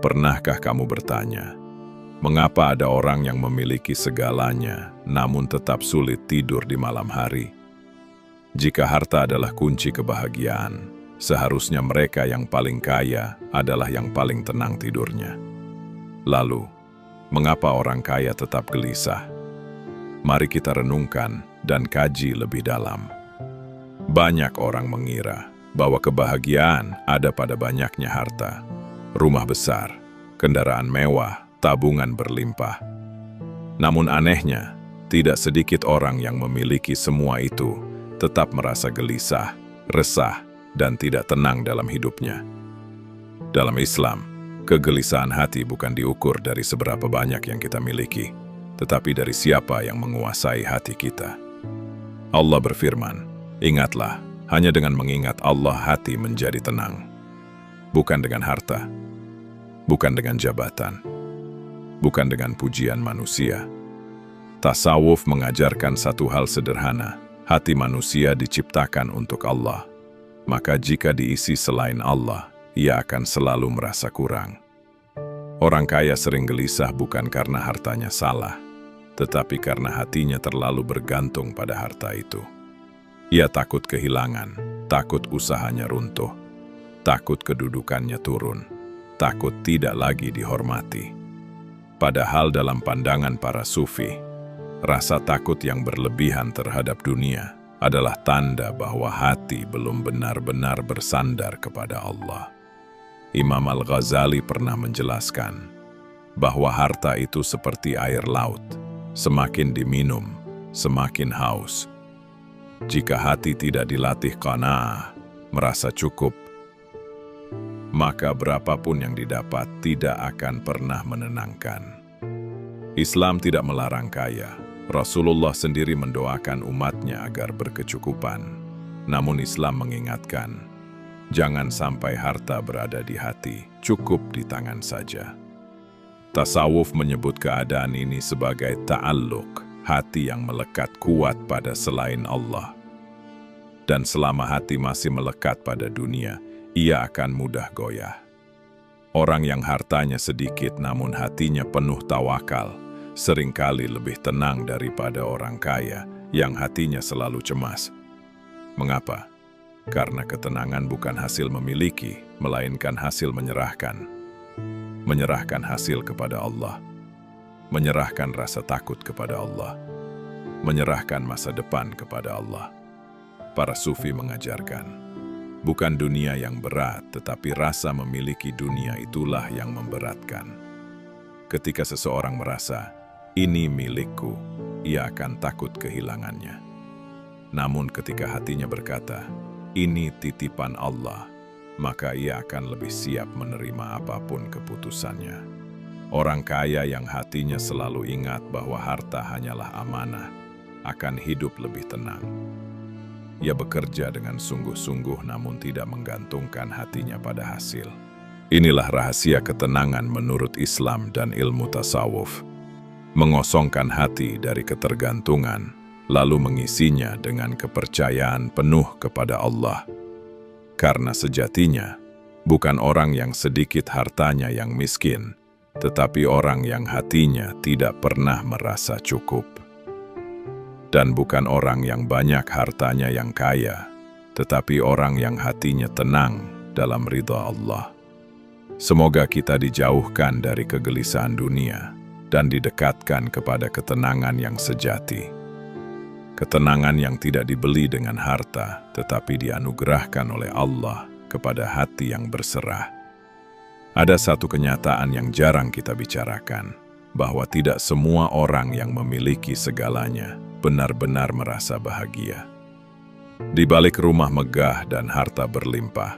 Pernahkah kamu bertanya, mengapa ada orang yang memiliki segalanya namun tetap sulit tidur di malam hari? Jika harta adalah kunci kebahagiaan, seharusnya mereka yang paling kaya adalah yang paling tenang tidurnya. Lalu, mengapa orang kaya tetap gelisah? Mari kita renungkan dan kaji lebih dalam. Banyak orang mengira bahwa kebahagiaan ada pada banyaknya harta, rumah besar, kendaraan mewah, tabungan berlimpah. Namun anehnya, tidak sedikit orang yang memiliki semua itu tetap merasa gelisah, resah, dan tidak tenang dalam hidupnya. Dalam Islam, kegelisahan hati bukan diukur dari seberapa banyak yang kita miliki, tetapi dari siapa yang menguasai hati kita. Allah berfirman, "Ingatlah, hanya dengan mengingat Allah hati menjadi tenang. Bukan dengan harta, bukan dengan jabatan, bukan dengan pujian manusia." Tasawuf mengajarkan satu hal sederhana, hati manusia diciptakan untuk Allah. Maka jika diisi selain Allah, ia akan selalu merasa kurang. Orang kaya sering gelisah bukan karena hartanya salah, tetapi karena hatinya terlalu bergantung pada harta itu. Ia takut kehilangan, takut usahanya runtuh, takut kedudukannya turun, takut tidak lagi dihormati. Padahal dalam pandangan para sufi, rasa takut yang berlebihan terhadap dunia adalah tanda bahwa hati belum benar-benar bersandar kepada Allah. Imam Al-Ghazali pernah menjelaskan bahwa harta itu seperti air laut, semakin diminum, semakin haus. Jika hati tidak dilatih qanaah, merasa cukup, maka berapapun yang didapat tidak akan pernah menenangkan. Islam tidak melarang kaya. Rasulullah sendiri mendoakan umatnya agar berkecukupan. Namun Islam mengingatkan, jangan sampai harta berada di hati, cukup di tangan saja. Tasawuf menyebut keadaan ini sebagai ta'alluq, hati yang melekat kuat pada selain Allah. Dan selama hati masih melekat pada dunia, ia akan mudah goyah. Orang yang hartanya sedikit namun hatinya penuh tawakal, seringkali lebih tenang daripada orang kaya yang hatinya selalu cemas. Mengapa? Karena ketenangan bukan hasil memiliki, melainkan hasil menyerahkan. Menyerahkan hasil kepada Allah. Menyerahkan rasa takut kepada Allah. Menyerahkan masa depan kepada Allah. Para sufi mengajarkan, bukan dunia yang berat, tetapi rasa memiliki dunia itulah yang memberatkan. Ketika seseorang merasa, ini milikku, ia akan takut kehilangannya. Namun ketika hatinya berkata, ini titipan Allah, maka ia akan lebih siap menerima apapun keputusannya. Orang kaya yang hatinya selalu ingat bahwa harta hanyalah amanah, akan hidup lebih tenang. Ia bekerja dengan sungguh-sungguh namun tidak menggantungkan hatinya pada hasil. Inilah rahasia ketenangan menurut Islam dan ilmu tasawuf. Mengosongkan hati dari ketergantungan, lalu mengisinya dengan kepercayaan penuh kepada Allah. Karena sejatinya, bukan orang yang sedikit hartanya yang miskin, tetapi orang yang hatinya tidak pernah merasa cukup. Dan bukan orang yang banyak hartanya yang kaya, tetapi orang yang hatinya tenang dalam ridha Allah. Semoga kita dijauhkan dari kegelisahan dunia dan didekatkan kepada ketenangan yang sejati. Ketenangan yang tidak dibeli dengan harta, tetapi dianugerahkan oleh Allah kepada hati yang berserah. Ada satu kenyataan yang jarang kita bicarakan, bahwa tidak semua orang yang memiliki segalanya benar-benar merasa bahagia. Di balik rumah megah dan harta berlimpah,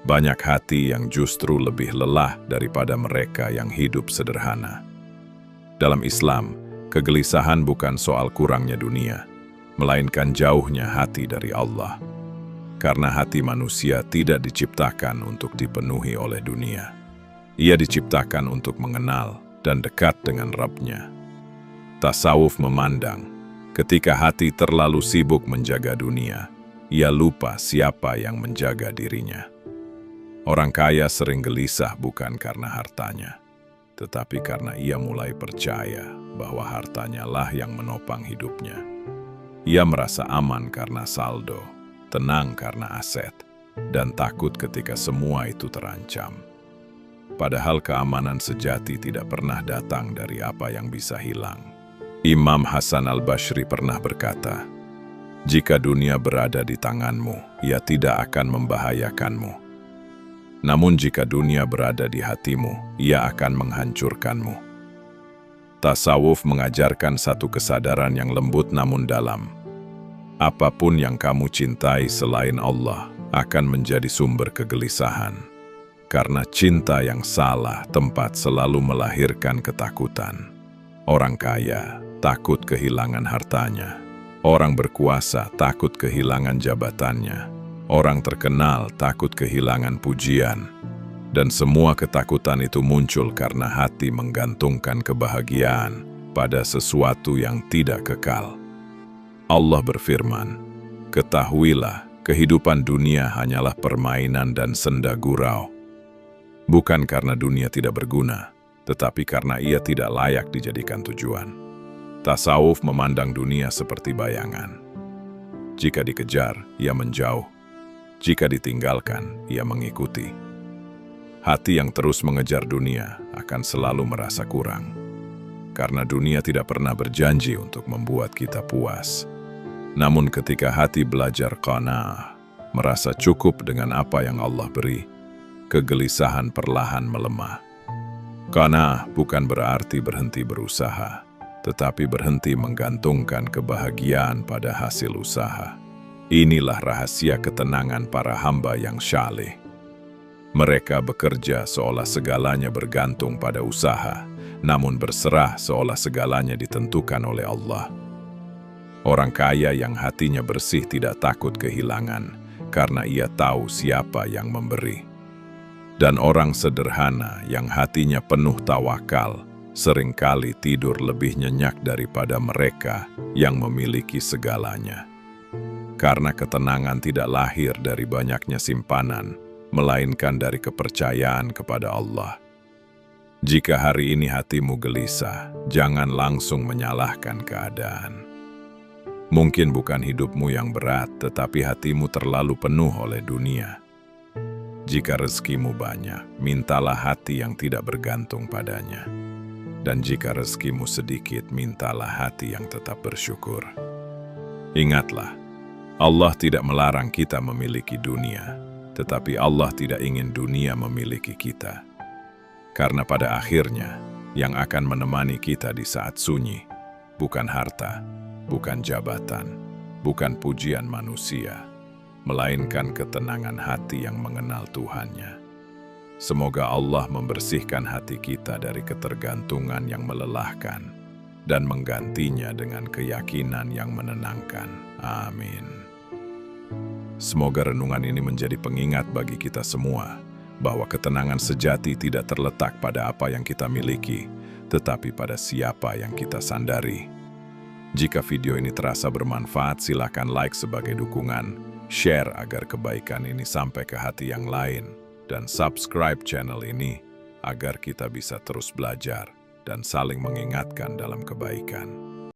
banyak hati yang justru lebih lelah daripada mereka yang hidup sederhana. Dalam Islam, kegelisahan bukan soal kurangnya dunia, melainkan jauhnya hati dari Allah. Karena hati manusia tidak diciptakan untuk dipenuhi oleh dunia. Ia diciptakan untuk mengenal dan dekat dengan Rabb-Nya. Tasawuf memandang, ketika hati terlalu sibuk menjaga dunia, ia lupa siapa yang menjaga dirinya. Orang kaya sering gelisah bukan karena hartanya, tetapi karena ia mulai percaya bahwa hartanya lah yang menopang hidupnya. Ia merasa aman karena saldo, tenang karena aset, dan takut ketika semua itu terancam. Padahal keamanan sejati tidak pernah datang dari apa yang bisa hilang. Imam Hasan al-Basri pernah berkata, "Jika dunia berada di tanganmu, ia tidak akan membahayakanmu. Namun jika dunia berada di hatimu, ia akan menghancurkanmu." Tasawuf mengajarkan satu kesadaran yang lembut namun dalam. Apapun yang kamu cintai selain Allah akan menjadi sumber kegelisahan. Karena cinta yang salah tempat selalu melahirkan ketakutan. Orang kaya takut kehilangan hartanya. Orang berkuasa takut kehilangan jabatannya. Orang terkenal takut kehilangan pujian. Dan semua ketakutan itu muncul karena hati menggantungkan kebahagiaan pada sesuatu yang tidak kekal. Allah berfirman, "Ketahuilah, kehidupan dunia hanyalah permainan dan senda gurau." Bukan karena dunia tidak berguna, tetapi karena ia tidak layak dijadikan tujuan. Tasawuf memandang dunia seperti bayangan. Jika dikejar, ia menjauh. Jika ditinggalkan, ia mengikuti. Hati yang terus mengejar dunia akan selalu merasa kurang. Karena dunia tidak pernah berjanji untuk membuat kita puas. Namun ketika hati belajar qanaah, merasa cukup dengan apa yang Allah beri, kegelisahan perlahan melemah. Qanaah bukan berarti berhenti berusaha, tetapi berhenti menggantungkan kebahagiaan pada hasil usaha. Inilah rahasia ketenangan para hamba yang syaleh. Mereka bekerja seolah segalanya bergantung pada usaha, namun berserah seolah segalanya ditentukan oleh Allah. Orang kaya yang hatinya bersih tidak takut kehilangan, karena ia tahu siapa yang memberi. Dan orang sederhana yang hatinya penuh tawakal, seringkali tidur lebih nyenyak daripada mereka yang memiliki segalanya. Karena ketenangan tidak lahir dari banyaknya simpanan, melainkan dari kepercayaan kepada Allah. Jika hari ini hatimu gelisah, jangan langsung menyalahkan keadaan. Mungkin bukan hidupmu yang berat, tetapi hatimu terlalu penuh oleh dunia. Jika rezekimu banyak, mintalah hati yang tidak bergantung padanya. Dan jika rezekimu sedikit, mintalah hati yang tetap bersyukur. Ingatlah, Allah tidak melarang kita memiliki dunia, tetapi Allah tidak ingin dunia memiliki kita. Karena pada akhirnya, yang akan menemani kita di saat sunyi, bukan harta, bukan jabatan, bukan pujian manusia, melainkan ketenangan hati yang mengenal Tuhannya. Semoga Allah membersihkan hati kita dari ketergantungan yang melelahkan dan menggantinya dengan keyakinan yang menenangkan. Amin. Semoga renungan ini menjadi pengingat bagi kita semua bahwa ketenangan sejati tidak terletak pada apa yang kita miliki, tetapi pada siapa yang kita sandari. Jika video ini terasa bermanfaat, silakan like sebagai dukungan, share agar kebaikan ini sampai ke hati yang lain, dan subscribe channel ini agar kita bisa terus belajar dan saling mengingatkan dalam kebaikan.